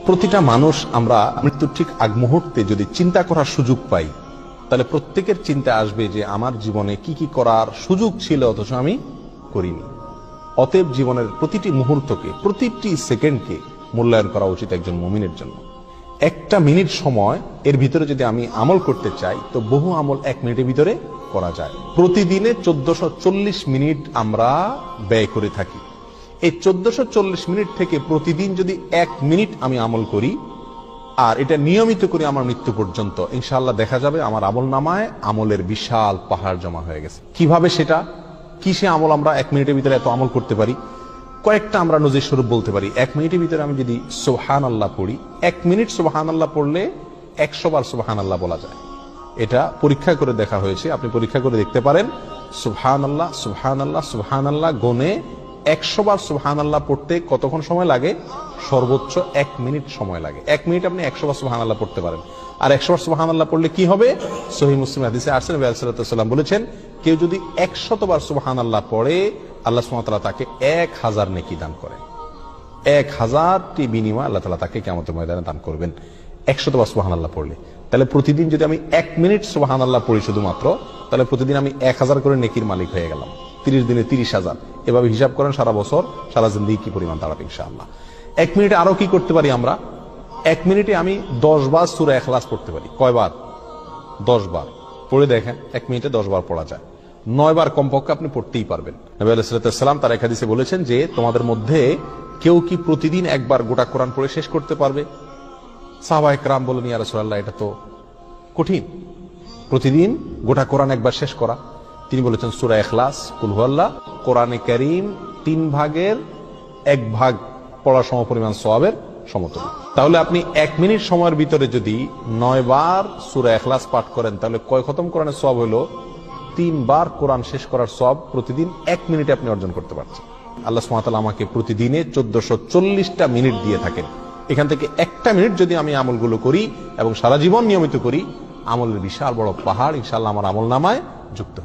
প্রতিটা মানুষ আমরা মৃত্যুর ঠিক আগ মুহূর্তে যদি চিন্তা করার সুযোগ পাই, তাহলে প্রত্যেকের চিন্তা আসবে যে আমার জীবনে কি কি করার সুযোগ ছিল অথচ আমি করিনি। অতএব জীবনের প্রতিটি মুহূর্তকে, প্রতিটি সেকেন্ডকে মূল্যায়ন করা উচিত একজন মুমিনের জন্য। একটা মিনিট সময় এর ভিতরে যদি আমি আমল করতে চাই, তো বহু আমল 1 মিনিটের ভিতরে করা যায়। প্রতিদিনে 1440 মিনিট আমরা ব্যয় করে থাকি। এই 1440 মিনিট থেকে প্রতিদিন যদি 1 মিনিট আমি আমল করি আর এটা নিয়মিত করি আমার মৃত্যু পর্যন্ত, ইনশাআল্লাহ দেখা যাবে আমার আমল নামায় আমলের বিশাল পাহাড় জমা হয়ে গেছে। কিভাবে সেটা, কিসে আমল আমরা 1 মিনিটের ভিতরে এত আমল করতে পারি? কয়েকটা আমরা নজির স্বরূপ বলতে পারি। 1 মিনিটের ভিতরে আমি যদি সুবহানাল্লাহ পড়ি, 1 মিনিট সুবহানাল্লাহ পড়লে 100 বার সুবহানাল্লাহ বলা যায়। এটা পরীক্ষা করে দেখা হয়েছে, আপনি পরীক্ষা করে দেখতে পারেন। সুবহানাল্লাহ সুবহানাল্লাহ সুবহানাল্লাহ গুনে 100 বার সুবহানাল্লাহ পড়তে কতক্ষণ সময় লাগে? সর্বোচ্চ 1 মিনিট সময় লাগে। 1 মিনিট আপনি 100 বার সুবহানাল্লাহ পড়তে পারেন। আর 100 বার সুবহানাল্লাহ পড়লে কি হবে? সহিহ মুসলিম হাদিসে আসছে, নবী সাল্লাল্লাহু আলাইহি ওয়াসাল্লাম বলেছেন, কেউ যদি 100 বার সুবহানাল্লাহ পড়ে, আল্লাহ সুবহানাহু ওয়া তাআলা তাকে 1000 নেকি দান করেন। 1000টি বিনিময় আল্লাহ তাআলা তাকে কিয়ামতের ময়দানে দান করবেন 100 বার সুবহানাল্লাহ পড়লে। তাহলে প্রতিদিন যদি আমি 1 মিনিট সুবহানাল্লাহ পড়ি শুধুমাত্র, তাহলে প্রতিদিন আমি 1000 করে নেকির মালিক হয়ে গেলাম। 30 দিনে 30,000। এভাবে হিসাব করেন সারা বছর, সারা জিন্দেগি কি পরিমাণ দাঁড়াবে ইনশাআল্লাহ। 1 মিনিটে আরো কি করতে পারি আমরা? 1 মিনিটে আমি 10 বার সূরা ইখলাস পড়তে পারি। কয়বার? 10 বার। পড়ে দেখেন 1 মিনিটে 10 বার পড়া যায়। 9 বার কমপক্ষে আপনি পড়তেই পারবেন। নবী আলাইহিস সালাম তার এক হাদিসে বলেছেন যে, তোমাদের মধ্যে কেউ কি প্রতিদিন একবার গোটা কোরআন পড়ে শেষ করতে পারবে? সাহাবায়ে কেরাম বলেন, ইয়া রাসূলুল্লাহ, এটা তো কঠিন, প্রতিদিন গোটা কোরআন একবার শেষ করা। তিনি বলেছেন, সূরা ইখলাস, কুল হুয়াল্লাহ, কোরআনে কারীম 3 ভাগের 1 ভাগ পড়া সমপরিমাণ সওয়াবের সমতুল্য। তাহলে আপনি 1 মিনিট সময়ের ভিতরে যদি 9 বার সূরা ইখলাস পাঠ করেন, তাহলে কয় খতম কোরআনের সওয়াব হলো? 3 বার কোরআন শেষ করার সওয়াব প্রতিদিন 1 মিনিটে আপনি অর্জন করতে পারছেন। আল্লাহ সুবহানাহু ওয়া তাআলা আমাকে প্রতিদিনে 1440টা মিনিট দিয়ে থাকেন। এখান থেকে 1টা মিনিট যদি আমি আমলগুলো করি এবং সারা জীবন নিয়মিত করি, আমলের বিশাল বড় পাহাড় ইনশাআল্লাহ আমার আমল নামায় যুক্ত হয়।